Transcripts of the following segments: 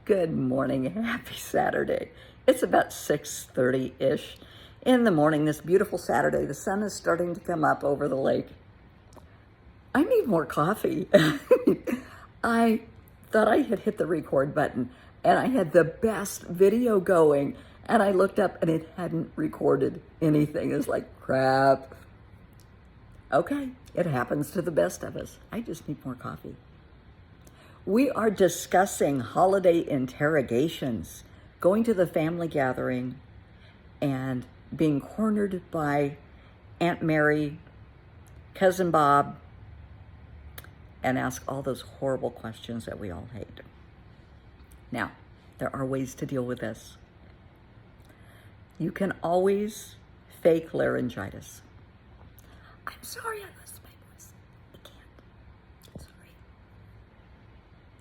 Good morning, happy Saturday. It's about 6:30-ish in the morning, this beautiful Saturday. The sun is starting to come up over the lake. I need more coffee. I thought I had hit the record button and I had the best video going, and I looked up and it hadn't recorded anything. It's like, crap. Okay, it happens to the best of us. I just need more coffee. We are discussing holiday interrogations, going to the family gathering and being cornered by Aunt Mary, Cousin Bob, and ask all those horrible questions that we all hate. Now, there are ways to deal with this. You can always fake laryngitis. I'm sorry, I lost my voice. I can't. Sorry.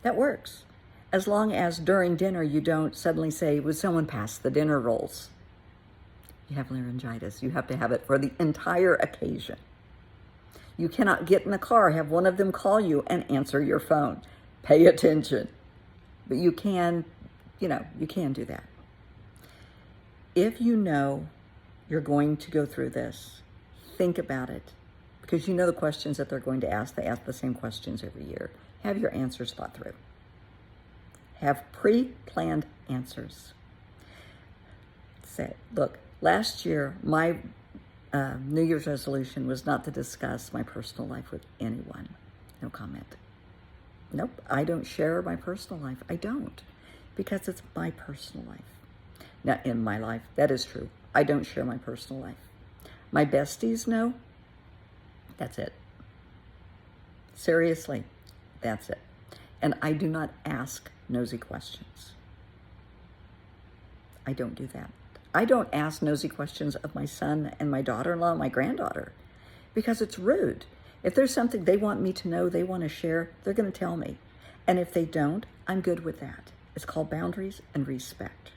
That works. As long as during dinner you don't suddenly say, would someone pass the dinner rolls? You have laryngitis. You have to have it for the entire occasion. You cannot get in the car, have one of them call you and answer your phone. Pay attention. But you can, you can do that. If you know you're going to go through this, think about it, because you know the questions that they're going to ask. They ask the same questions every year. Have your answers thought through. Have pre-planned answers. Say, look, last year, my New Year's resolution was not to discuss my personal life with anyone. No comment. Nope, I don't share my personal life. I don't, because it's my personal life. Now, in my life, that is true. I don't share my personal life. My besties know. That's it. Seriously, that's it. And I do not ask nosy questions. I don't do that. I don't ask nosy questions of my son and my daughter-in-law, my granddaughter, because it's rude. If there's something they want me to know, they want to share, they're going to tell me. And if they don't, I'm good with that. It's called boundaries and respect.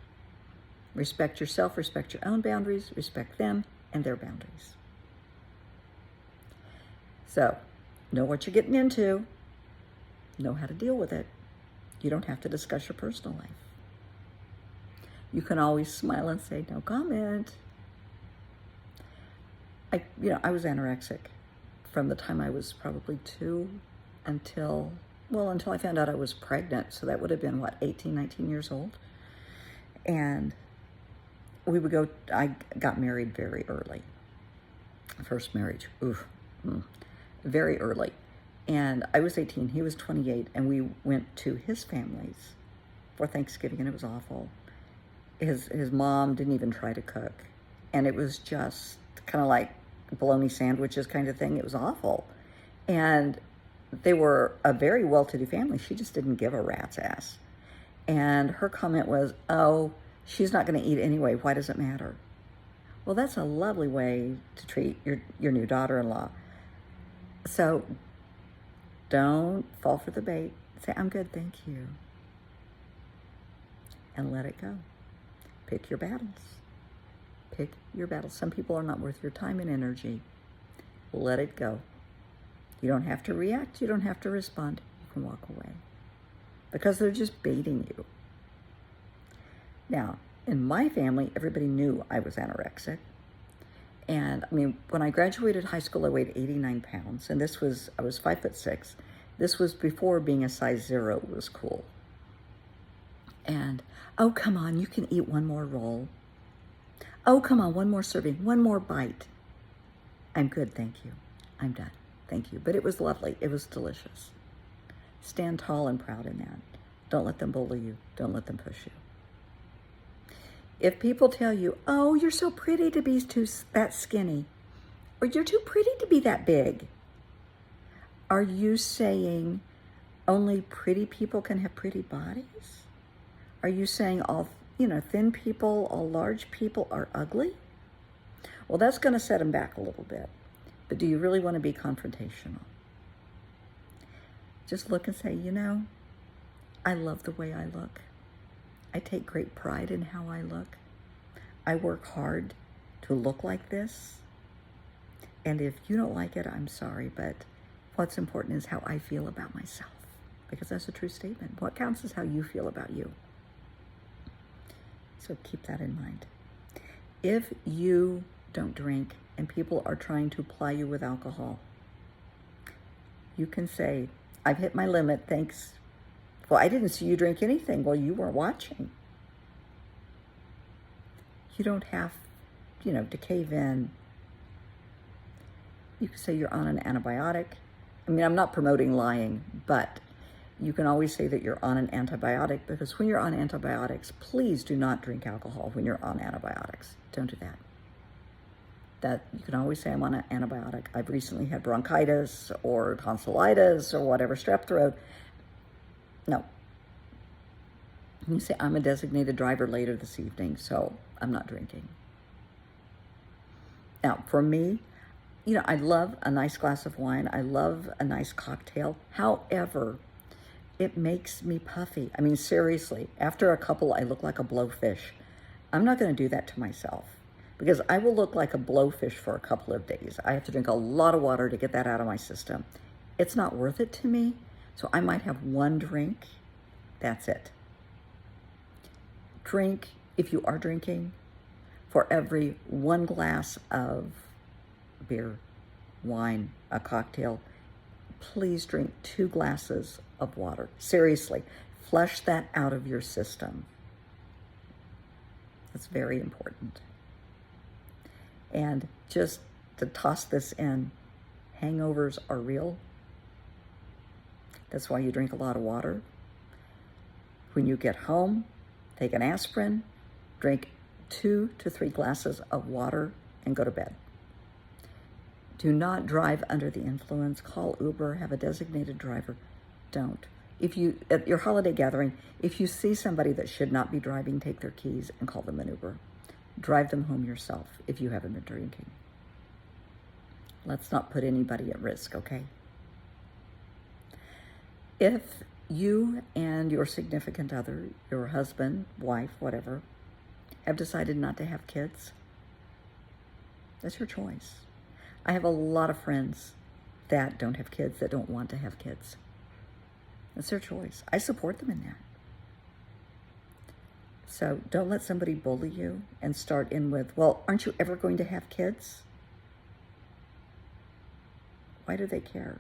Respect yourself, respect your own boundaries, respect them and their boundaries. So, know what you're getting into. Know how to deal with it. You don't have to discuss your personal life. You can always smile and say, no comment. I was anorexic from the time I was probably 2 until I found out I was pregnant. So that would have been, 18, 19 years old. And I got married very early. First marriage, very early. And I was 18, he was 28, and we went to his family's for Thanksgiving, and it was awful. His mom didn't even try to cook, and it was just kind of like bologna sandwiches kind of thing. It was awful. And they were a very well-to-do family. She just didn't give a rat's ass. And her comment was, oh, she's not going to eat anyway. Why does it matter? Well, that's a lovely way to treat your new daughter-in-law. So don't fall for the bait. Say, I'm good, thank you. And let it go. Pick your battles. Pick your battles. Some people are not worth your time and energy. Let it go. You don't have to react. You don't have to respond. You can walk away. Because they're just baiting you. Now, in my family, everybody knew I was anorexic. And when I graduated high school, I weighed 89 pounds. And I was 5'6". This was before being a size 0 was cool. And, oh, come on, you can eat one more roll. Oh, come on, one more serving, one more bite. I'm good, thank you. I'm done, thank you. But it was lovely. It was delicious. Stand tall and proud in that. Don't let them bully you. Don't let them push you. If people tell you, oh, you're so pretty to be that skinny, or you're too pretty to be that big, are you saying only pretty people can have pretty bodies? Are you saying all, thin people, all large people are ugly? Well, that's going to set them back a little bit. But do you really want to be confrontational? Just look and say, I love the way I look. I take great pride in how I look. I work hard to look like this. And if you don't like it, I'm sorry, but what's important is how I feel about myself, because that's a true statement. What counts is how you feel about you. So keep that in mind. If you don't drink and people are trying to ply you with alcohol, you can say, I've hit my limit, thanks. Well, I didn't see you drink anything. Well, you were watching. You don't have, to cave in. You can say you're on an antibiotic. I mean, I'm not promoting lying, but you can always say that you're on an antibiotic, because when you're on antibiotics, please do not drink alcohol when you're on antibiotics. Don't do that. That you can always say, I'm on an antibiotic. I've recently had bronchitis or tonsillitis or whatever, strep throat. No. You say, I'm a designated driver later this evening, so I'm not drinking. Now, for me, I love a nice glass of wine. I love a nice cocktail. However, it makes me puffy. I mean, seriously, after a couple, I look like a blowfish. I'm not going to do that to myself, because I will look like a blowfish for a couple of days. I have to drink a lot of water to get that out of my system. It's not worth it to me, so I might have one drink. That's it. Drink, if you are drinking, for every one glass of beer, wine, a cocktail, please drink 2 glasses of water. Seriously, flush that out of your system. That's very important. And just to toss this in, hangovers are real. That's why you drink a lot of water. When you get home, take an aspirin, drink 2 to 3 glasses of water, and go to bed. Do not drive under the influence. Call Uber, have a designated driver. Don't. If you, at your holiday gathering, if you see somebody that should not be driving, take their keys and call them an Uber. Drive them home yourself if you haven't been drinking. Let's not put anybody at risk, okay? If you and your significant other, your husband, wife, whatever, have decided not to have kids, that's your choice. I have a lot of friends that don't have kids, that don't want to have kids. That's their choice. I support them in that. So don't let somebody bully you and start in with, well, aren't you ever going to have kids? Why do they care?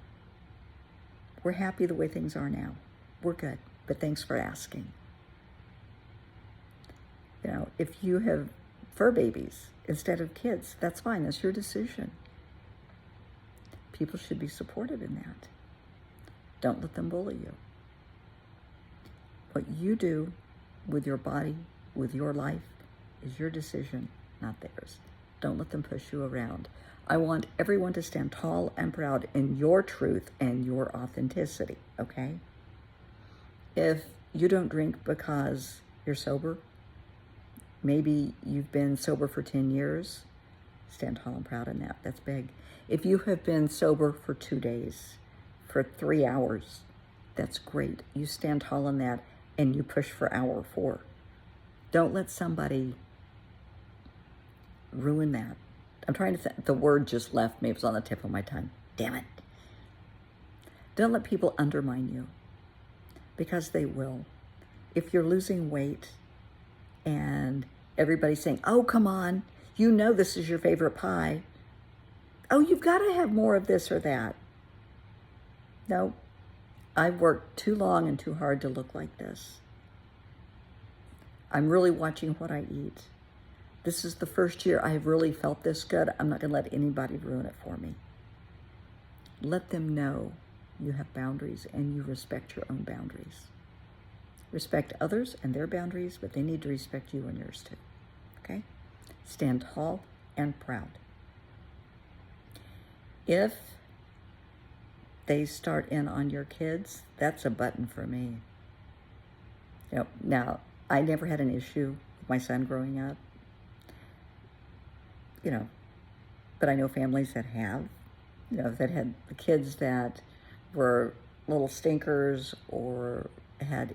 We're happy the way things are now. We're good, but thanks for asking. If you have fur babies instead of kids, that's fine. That's your decision. People should be supportive in that. Don't let them bully you. What you do with your body, with your life, is your decision, not theirs. Don't let them push you around. I want everyone to stand tall and proud in your truth and your authenticity, okay? If you don't drink because you're sober, maybe you've been sober for 10 years, stand tall and proud in that. That's big. If you have been sober for 2 days, for 3 hours, that's great. You stand tall in that and you push for hour 4. Don't let somebody ruin that. I'm trying to think. The word just left me. It was on the tip of my tongue. Damn it. Don't let people undermine you, because they will. If you're losing weight and everybody's saying, oh, come on, this is your favorite pie. Oh, you've got to have more of this or that. No, I've worked too long and too hard to look like this. I'm really watching what I eat. This is the first year I have really felt this good. I'm not going to let anybody ruin it for me. Let them know you have boundaries and you respect your own boundaries. Respect others and their boundaries, but they need to respect you and yours too. Okay? Stand tall and proud. If they start in on your kids, that's a button for me. Now, I never had an issue with my son growing up. But I know families that have, that had the kids that were little stinkers or had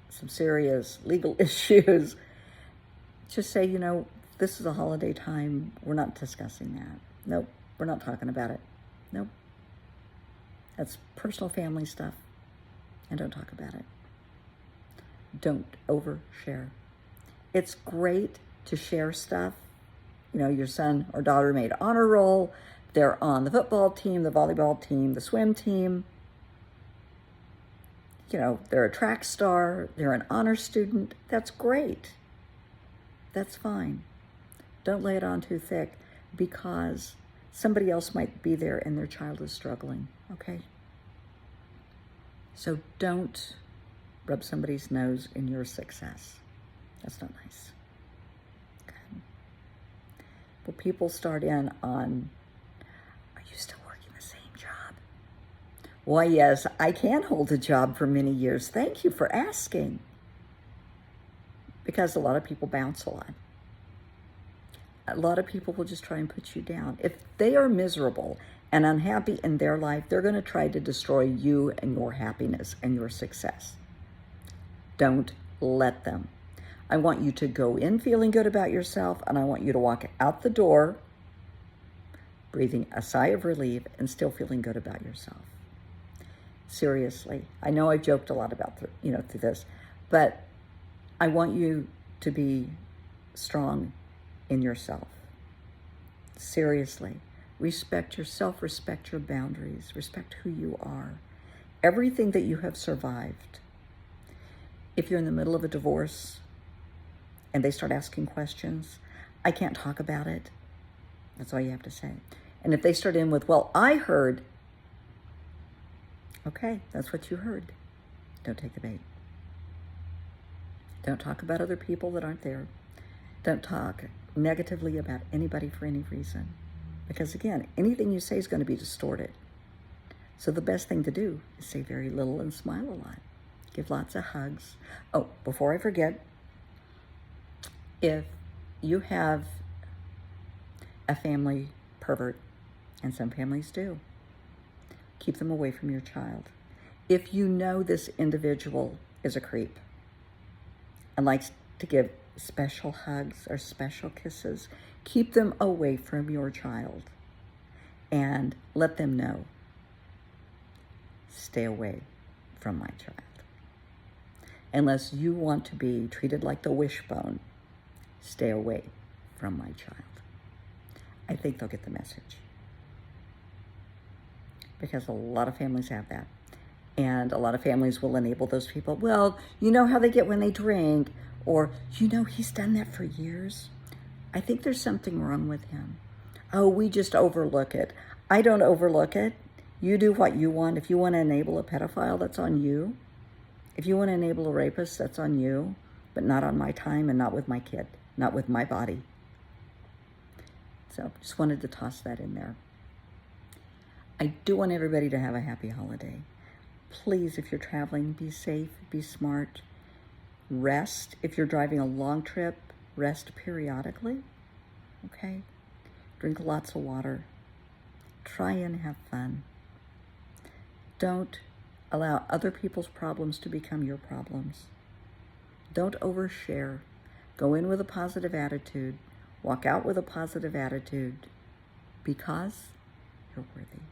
some serious legal issues. Just say, this is a holiday time. We're not discussing that. Nope, we're not talking about it. Nope. That's personal family stuff, and don't talk about it. Don't overshare. It's great to share stuff. You know, your son or daughter made honor roll. They're on the football team, the volleyball team, the swim team. You know, they're a track star. They're an honor student. That's great. That's fine. Don't lay it on too thick because somebody else might be there and their child is struggling, okay? So don't rub somebody's nose in your success. That's not nice. Okay. But people start in on, are you still working the same job? Why, yes, I can hold a job for many years. Thank you for asking. Because a lot of people bounce a lot. A lot of people will just try and put you down. If they are miserable and unhappy in their life, they're going to try to destroy you and your happiness and your success. Don't let them. I want you to go in feeling good about yourself, and I want you to walk out the door breathing a sigh of relief and still feeling good about yourself. Seriously. I know I joked a lot about through this, but I want you to be strong in yourself. Seriously. Respect yourself, respect your boundaries, respect who you are. Everything that you have survived. If you're in the middle of a divorce and they start asking questions, I can't talk about it. That's all you have to say. And if they start in with, well, I heard, okay, that's what you heard. Don't take the bait. Don't talk about other people that aren't there. Don't talk negatively about anybody for any reason. Because again, anything you say is going to be distorted. So the best thing to do is say very little and smile a lot. Give lots of hugs. Oh, before I forget, if you have a family pervert, and some families do, keep them away from your child. If you know this individual is a creep and likes to give special hugs or special kisses, keep them away from your child and let them know, stay away from my child. Unless you want to be treated like the wishbone, stay away from my child. I think they'll get the message. Because a lot of families have that. And a lot of families will enable those people. Well, you know how they get when they drink, or you know he's done that for years. I think there's something wrong with him. Oh, we just overlook it. I don't overlook it. You do what you want. If you want to enable a pedophile, that's on you. If you want to enable a rapist, that's on you. But not on my time and not with my kid. Not with my body. So just wanted to toss that in there. I do want everybody to have a happy holiday. Please, if you're traveling, be safe, be smart. Rest. If you're driving a long trip, rest periodically. Okay? Drink lots of water. Try and have fun. Don't allow other people's problems to become your problems. Don't overshare. Go in with a positive attitude. Walk out with a positive attitude because you're worthy.